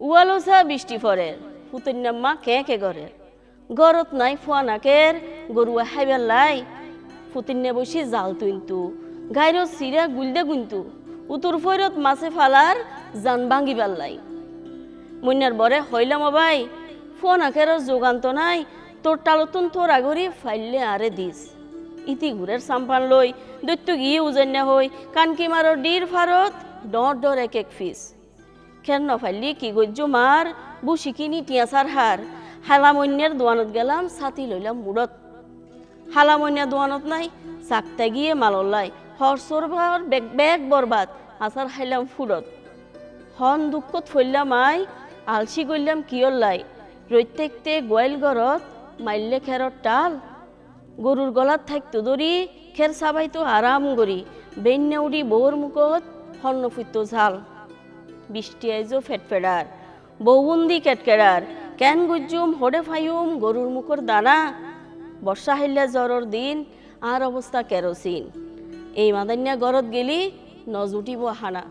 উয়ালোসা বৃষ্টি ফরের ফুতন্যাম্মা কে ঘরের গরত নাই ফুয়ানাকের গরুয়া হাইবার লাই ফুতিন্যা বসি জাল তুইন্তু গাইর সিরা গুলদে গুন্তু উতুর ফৈরত মাছে ফালার জান ভাঙ্গিবার লাই মইনার বরে হইলাম ভাই ফুয়ানাকের যোগান্ত নাই তোর টালতুন তোর আগরি ফাইললে আরে দিস ইতি ঘুরের সাম্পান লই দৈত্য গিয়ে উজান্যা হই কানকি মারো ডির ফারত ডর এক ফিস খের নফাইলি কি গজ্য মার বুসি কিনি টিয়াসার হার হালামন্যার দোয়ানত গেলাম ছাতি লইলাম মুড়ত হালামন্যা দোয়ানত নাই চাকতে গিয়ে মালল্লাই হরসর বেগ বরবাদ আসার হাইলাম ফুরত হন দুঃখত ফইলাম আই আলসি গইলাম কিয়র লাই রৈত্যেকতে গোয়াইল গরত মাইলে খেরর টাল গরুর গলাত থাকতো দড়ি খের সাবাইতো আরাম গরি বেন্যা উড়ি বউর মুখত হর্ণ ফুইতো ঝাল বৃষ্টি আইজো ফেটফেড়ার বৌবন্দি কেটকেড়ার কেন গুজ্জুম হডে ফাইম গরুর মুখর দানা বর্ষা হাইলা জ্বরর দিন আর অবস্থা কেরোসিন এই মাদান্যা গরত গেলি নজুটিব হানা।